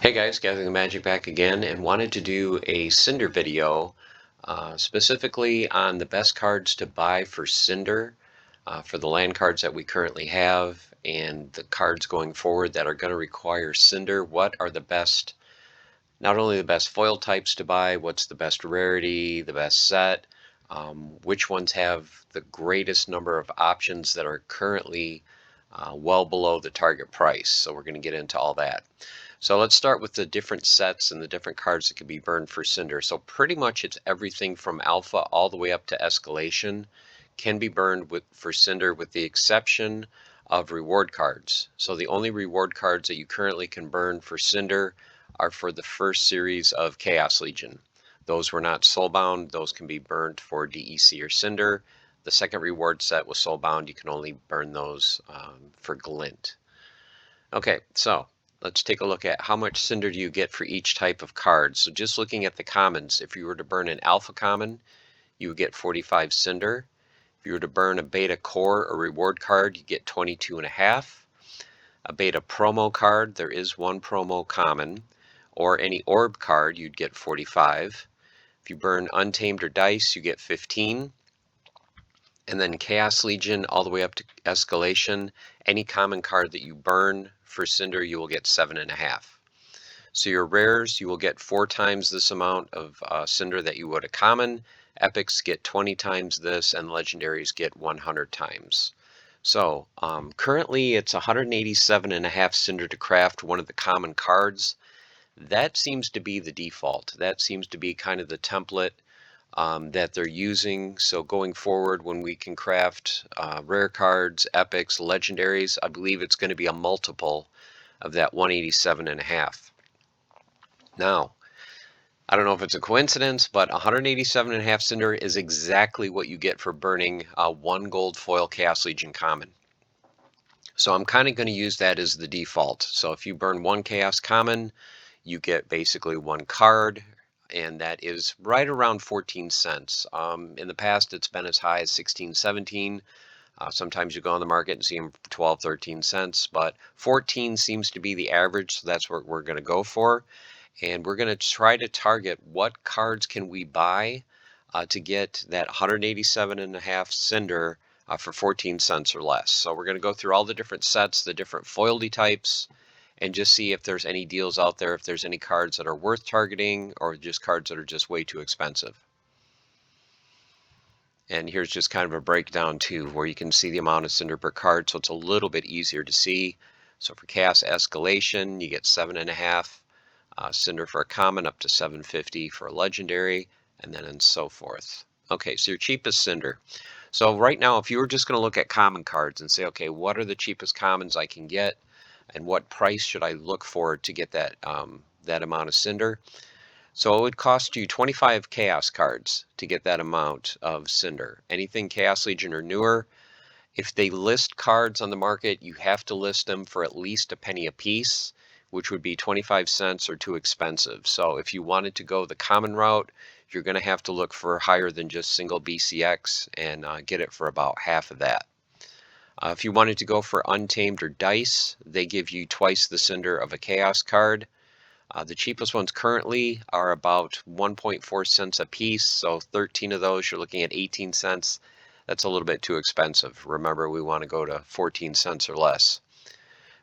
Hey guys, Gathering the Magic back again, and wanted to do a Cinder video specifically on the best cards to buy for Cinder for the land cards that we currently have and the cards going forward that are going to require Cinder. What are the best, not only the best foil types to buy, what's the best rarity, the best set, which ones have the greatest number of options that are currently well below the target price. So we're going to get into all that. So let's start with the different sets and the different cards that can be burned for Cinder. So pretty much it's everything from Alpha all the way up to Escalation can be burned for Cinder with the exception of reward cards. So the only reward cards that you currently can burn for Cinder are for the first series of Chaos Legion. Those were not soulbound. Those can be burned for DEC or Cinder. The second reward set was soulbound. You can only burn those for Glint. Okay, so let's take a look at how much Cinder do you get for each type of card. So just looking at the commons, if you were to burn an Alpha common, you would get 45 Cinder. If you were to burn a Beta Core or reward card, you get 22.5. A Beta Promo card, there is one promo common, or any Orb card, you'd get 45. If you burn Untamed or Dice, you get 15. And then Chaos Legion all the way up to Escalation, any common card that you burn for Cinder, you will get 7.5. So your rares, you will get 4 times this amount of Cinder that you would a common. Epics get 20 times this, and legendaries get 100 times. So currently it's 187.5 Cinder to craft one of the common cards. That seems to be the default. That seems to be kind of the template that they're using. So going forward, when we can craft rare cards, epics, legendaries, I believe it's going to be a multiple of that 187.5. Now, I don't know if it's a coincidence, but 187.5 Cinder is exactly what you get for burning one gold foil Chaos Legion common. So I'm kind of going to use that as the default. So if you burn one Chaos common, you get basically one card, and that is right around 14 cents. In the past, it's been as high as 16, 17. Sometimes you go on the market and see them for 12, 13 cents, but 14 seems to be the average, so that's what we're going to go for. And we're going to try to target what cards can we buy to get that 187.5 Cinder for 14 cents or less. So we're going to go through all the different sets, the different foilty types, and just see if there's any deals out there, if there's any cards that are worth targeting or just cards that are just way too expensive. And here's just kind of a breakdown too, where you can see the amount of Cinder per card, so it's a little bit easier to see. So for Chaos Escalation, you get 7.5 Cinder for a common, up to 750 for a legendary, and then and so forth. Okay, so your cheapest Cinder. So right now, if you were just going to look at common cards and say, okay, what are the cheapest commons I can get, and what price should I look for to get that that amount of Cinder? So it would cost you 25 Chaos cards to get that amount of Cinder. Anything Chaos Legion or newer, if they list cards on the market, you have to list them for at least a penny a piece, which would be 25 cents or too expensive. So if you wanted to go the common route, you're going to have to look for higher than just single BCX and get it for about half of that. If you wanted to go for Untamed or Dice, they give you twice the Cinder of a Chaos card. The cheapest ones currently are about 1.4 cents a piece, so 13 of those, you're looking at 18 cents. That's a little bit too expensive. Remember, we want to go to 14 cents or less.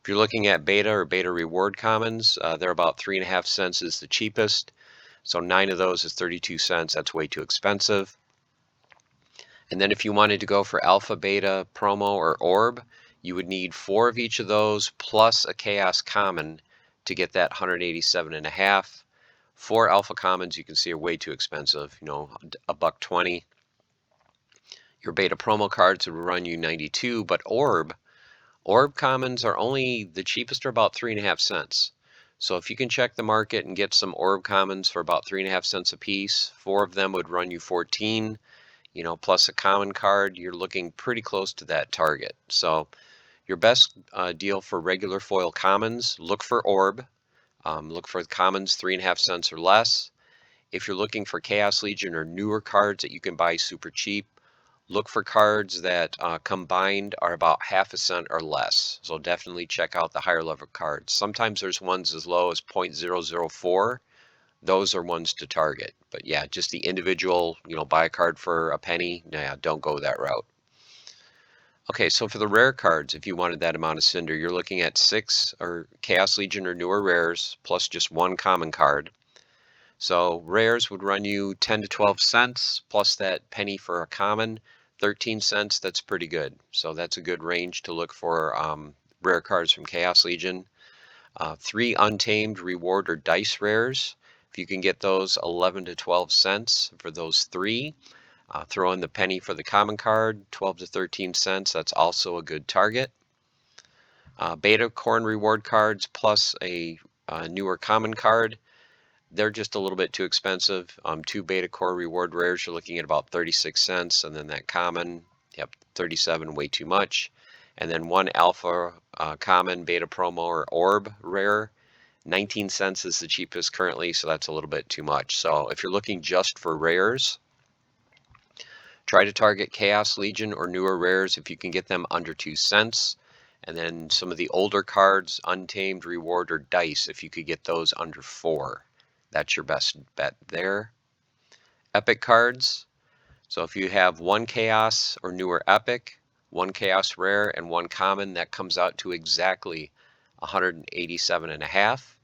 If you're looking at Beta or Beta Reward Commons, they're about 3.5 cents is the cheapest. So 9 of those is 32 cents. That's way too expensive. And then if you wanted to go for Alpha, Beta, Promo, or Orb, you would need 4 of each of those plus a Chaos Common to get that 187.5. 4 Alpha Commons you can see are way too expensive, $1.20. Your Beta Promo cards would run you 92, but Orb Commons are only, the cheapest are about 3.5 cents. So if you can check the market and get some Orb Commons for about 3.5 cents a piece, 4 of them would run you 14, plus a common card, you're looking pretty close to that target. So your best deal for regular foil commons, look for Orb. Look for the commons 3.5 cents or less. If you're looking for Chaos Legion or newer cards that you can buy super cheap, look for cards that combined are about half a cent or less. So definitely check out the higher level cards. Sometimes there's ones as low as 0.004. Those are ones to target. But yeah, just the individual, buy a card for a penny. Yeah, don't go that route. Okay, so for the rare cards, if you wanted that amount of cinder, you're looking at 6 or Chaos Legion or newer rares plus just one common card. So rares would run you 10 to 12 cents plus that penny for a common, 13 cents. That's pretty good. So that's a good range to look for rare cards from Chaos Legion. 3 untamed reward or dice rares. If you can get those, 11 to 12 cents for those 3. Throw in the penny for the common card, 12 to 13 cents. That's also a good target. Beta corn reward cards plus a newer common card. They're just a little bit too expensive. 2 beta core reward rares, you're looking at about 36 cents, and then that common, yep, 37, way too much. And then 1 alpha common beta promo or orb rare, 19 cents is the cheapest currently, so that's a little bit too much. So if you're looking just for rares, try to target Chaos Legion or newer rares if you can get them under 2 cents. And then some of the older cards, Untamed, Reward, or Dice, if you could get those under 4. That's your best bet there. Epic cards. So if you have 1 Chaos or newer Epic, 1 Chaos Rare, and 1 Common, that comes out to exactly 187.5.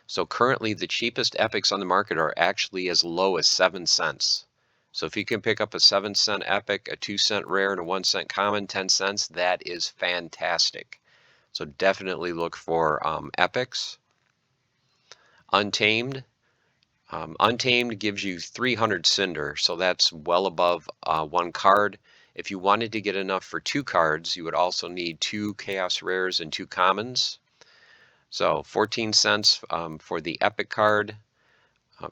So currently the cheapest Epics on the market are actually as low as 7 cents. So if you can pick up a 7-cent Epic, a 2-cent Rare, and a 1-cent Common, 10 cents, that is fantastic. So definitely look for Epics. Untamed. Untamed gives you 300 cinder, so that's well above 1 card. If you wanted to get enough for 2 cards, you would also need 2 Chaos Rares and 2 Commons. So 14 cents for the Epic card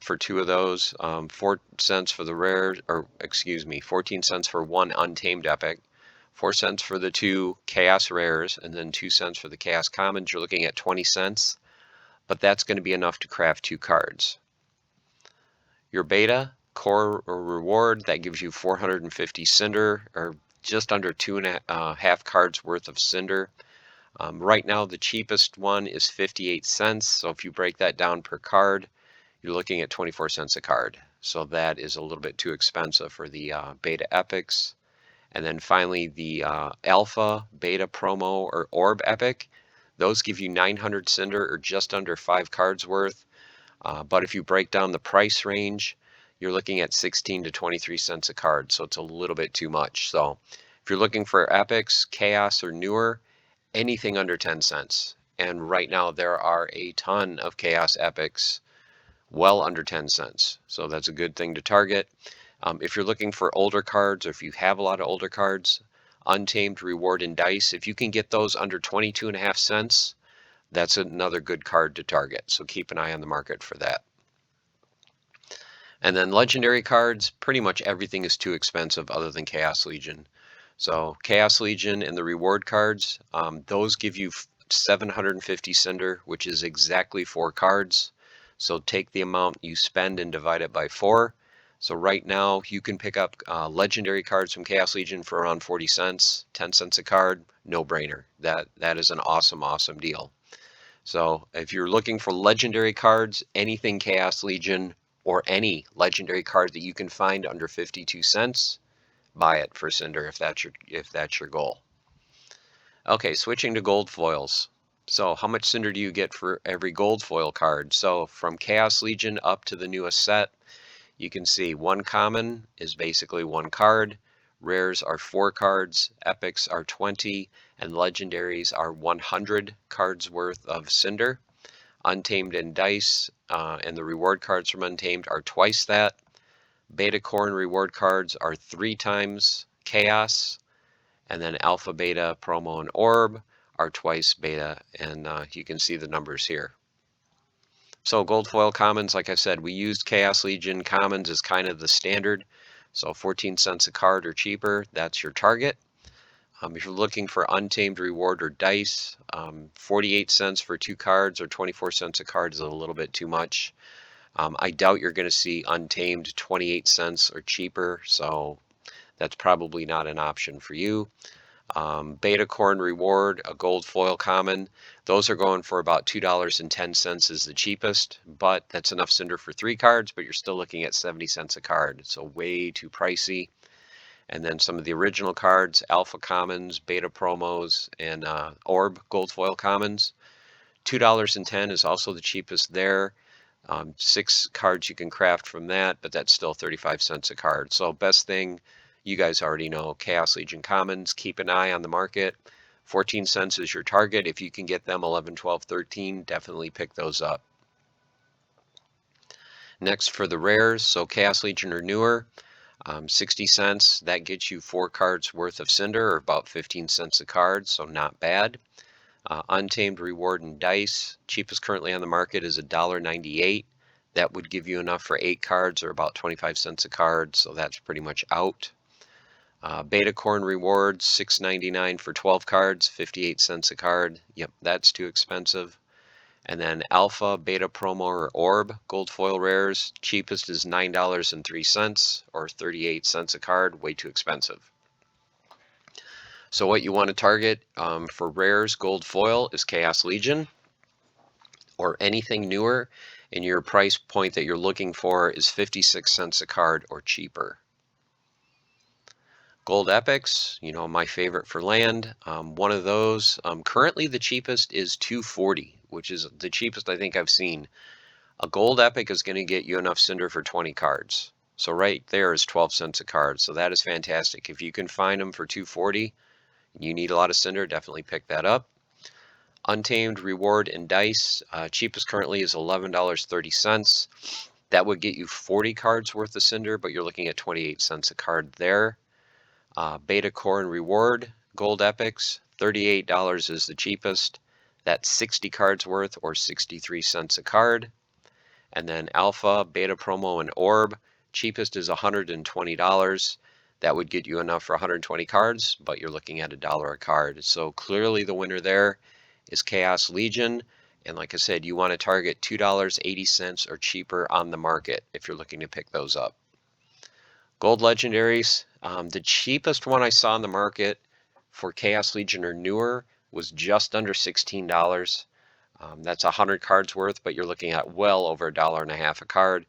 for 2 of those, 4 cents for the rare, or excuse me, 14 cents for 1 Untamed Epic, 4 cents for the 2 Chaos Rares, and then 2 cents for the Chaos Commons. You're looking at 20 cents, but that's going to be enough to craft 2 cards. Your beta core or reward, that gives you 450 cinder, or just under 2.5 cards worth of cinder. Right now the cheapest one is 58 cents, so if you break that down per card, you're looking at 24 cents a card. So that is a little bit too expensive for the beta epics. And then finally the alpha, beta promo, or orb epic. Those give you 900 cinder, or just under 5 cards worth. But if you break down the price range, you're looking at 16 to 23 cents a card. So it's a little bit too much. So if you're looking for epics, chaos, or newer, anything under 10 cents. And right now there are a ton of chaos epics well under 10 cents. So that's a good thing to target. If you're looking for older cards, or if you have a lot of older cards, Untamed, Reward, and Dice, if you can get those under 22.5 cents, that's another good card to target. So keep an eye on the market for that. And then legendary cards, pretty much everything is too expensive other than Chaos Legion. So Chaos Legion and the reward cards, those give you 750 cinder, which is exactly 4 cards. So take the amount you spend and divide it by 4. So right now you can pick up legendary cards from Chaos Legion for around 40 cents, 10 cents a card, no brainer. That is an awesome deal. So if you're looking for legendary cards, anything Chaos Legion or any legendary card that you can find under 52 cents, buy it for cinder if that's your goal. Okay, switching to gold foils. So how much cinder do you get for every gold foil card? So from Chaos Legion up to the newest set, you can see 1 common is basically 1 card, rares are 4 cards, epics are 20, and legendaries are 100 cards worth of cinder. Untamed and dice and the reward cards from Untamed are twice that. Beta corn reward cards are 3 times chaos, and then alpha, beta, promo, and orb are twice beta, and you can see the numbers here. So gold foil commons, like I said, we used Chaos Legion commons as kind of the standard. So 14 cents a card or cheaper, that's your target. If you're looking for Untamed, Reward, or Dice, 48 cents for 2 cards or 24 cents a card is a little bit too much. I doubt you're going to see Untamed 28 cents or cheaper, so that's probably not an option for you. Beta Corn Reward, a gold foil common, those are going for about $2.10 is the cheapest, but that's enough cinder for 3 cards, but you're still looking at 70 cents a card, so way too pricey. And then some of the original cards, Alpha Commons, Beta Promos, and Orb Gold Foil Commons. $2.10 is also the cheapest there. 6 cards you can craft from that, but that's still 35 cents a card. So best thing, you guys already know, Chaos Legion Commons, keep an eye on the market. 14 cents is your target. If you can get them 11, 12, 13, definitely pick those up. Next for the rares, so Chaos Legion or newer, 60 cents, that gets you 4 cards worth of cinder, or about 15 cents a card, so not bad. Untamed Reward and Dice, cheapest currently on the market is $1.98. That would give you enough for 8 cards, or about 25 cents a card, so that's pretty much out. Beta Corn Rewards, $6.99 for 12 cards, 58 cents a card. Yep, that's too expensive. And then Alpha, Beta Promo, or Orb Gold Foil Rares, cheapest is $9.03, or 38 cents a card, way too expensive. So what you want to target for rares gold foil is Chaos Legion, or anything newer, and your price point that you're looking for is 56 cents a card or cheaper. Gold Epics, you know, my favorite for land. One of those, currently the cheapest is $2.40, which is the cheapest I think I've seen. A gold epic is going to get you enough cinder for 20 cards. So right there is 12 cents a card. So that is fantastic. If you can find them for $2.40, you need a lot of cinder, definitely pick that up. Untamed Reward and Dice, cheapest currently is $11.30. That would get you 40 cards worth of cinder, but you're looking at 28 cents a card there. Beta Core and Reward, Gold Epics, $38 is the cheapest. That's 60 cards worth, or 63 cents a card. And then Alpha, Beta Promo, and Orb, cheapest is $120. That would get you enough for 120 cards, but you're looking at $1 a card. So clearly the winner there is Chaos Legion. And like I said, you want to target $2.80 or cheaper on the market if you're looking to pick those up. Gold Legendaries, the cheapest one I saw in the market for Chaos Legion or newer was just under $16. That's 100 cards worth, but you're looking at well over $1.50 a card.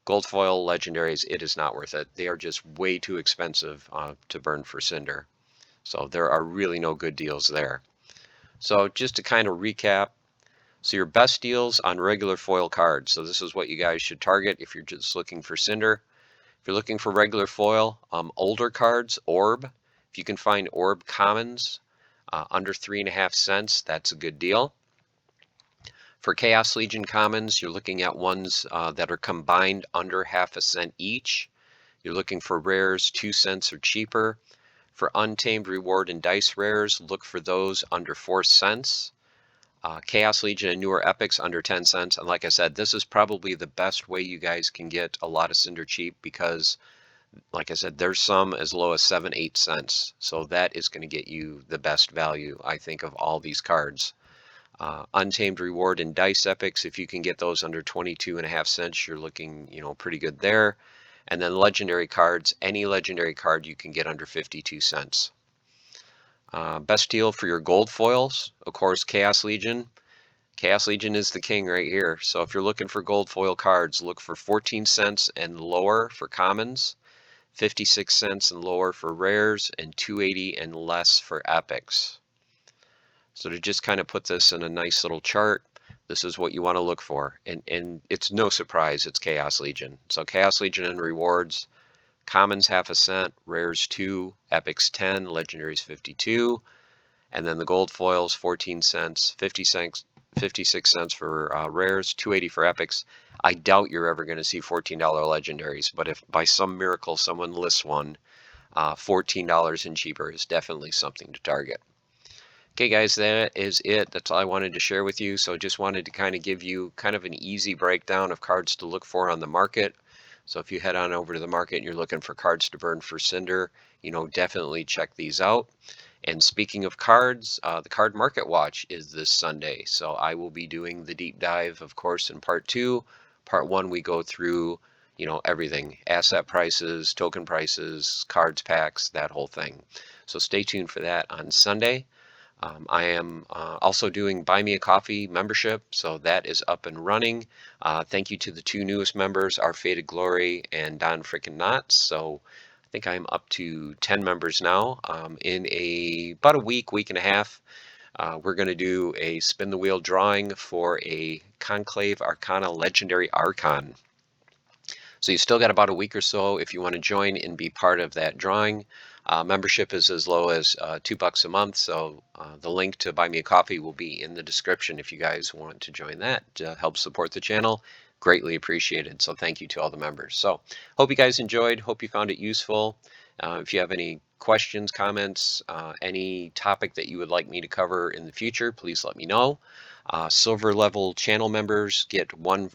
Gold foil legendaries, it is not worth it. They are just way too expensive to burn for cinder. So there are really no good deals there. So just to kind of recap, so your best deals on regular foil cards. So this is what you guys should target if you're just looking for cinder. If you're looking for regular foil, older cards, Orb. If you can find Orb commons under 3.5 cents, that's a good deal. For Chaos Legion commons, you're looking at ones that are combined under 0.5 cent each. You're looking for rares 2 cents or cheaper. For Untamed Reward and Dice rares, look for those under 4 cents. Chaos Legion and newer epics under 10 cents. And like I said, this is probably the best way you guys can get a lot of cinder cheap, because like I said, there's some as low as 7, 8 cents. So that is going to get you the best value, I think, of all these cards. Untamed Reward and Dice epics, if you can get those under 22.5 cents, you're looking, you know, pretty good there. And then legendary cards, any legendary card you can get under 52 cents. Best deal for your gold foils, of course, Chaos Legion. Chaos Legion is the king right here. So if you're looking for gold foil cards, look for 14 cents and lower for commons, 56 cents and lower for rares, and 280 and less for epics. So to just kind of put this in a nice little chart, this is what you want to look for. And it's no surprise, it's Chaos Legion. So Chaos Legion and rewards, commons 0.5 cent, rares 2, epics 10, legendaries 52, and then the gold foils 14 cents, 56 cents for rares, 280 for epics. I doubt you're ever going to see $14 legendaries, but if by some miracle someone lists one, $14 and cheaper is definitely something to target. Okay guys, that is it. That's all I wanted to share with you. So just wanted to kind of give you kind of an easy breakdown of cards to look for on the market. So if you head on over to the market and you're looking for cards to burn for cinder, you know, definitely check these out. And speaking of cards, the Card Market Watch is this Sunday. So I will be doing the deep dive, of course, in part 2. Part 1, we go through, everything, asset prices, token prices, cards packs, that whole thing. So stay tuned for that on Sunday. I am also doing Buy Me a Coffee membership, so that is up and running. Thank you to the two newest members, Our Faded Glory and Don Frickin' Knotts. So I think I'm up to 10 members now. In about a week and a half, we're going to do a spin the wheel drawing for a Conclave Arcana Legendary Archon. So you still got about a week or so if you want to join and be part of that drawing. Membership is as low as $2 a month, so the link to buy me a coffee will be in the description if you guys want to join that to help support the channel. Greatly appreciated. So thank you to all the members. So hope you guys enjoyed. Hope you found it useful. If you have any questions, comments, any topic that you would like me to cover in the future, please let me know. Silver level channel members get one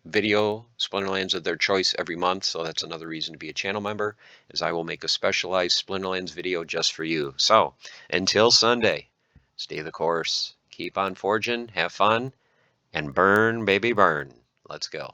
video Splinterlands of their choice every month, so that's another reason to be a channel member, is I will make a specialized Splinterlands video just for you. So until Sunday, stay the course, keep on forging, have fun, and burn, baby, burn. Let's go.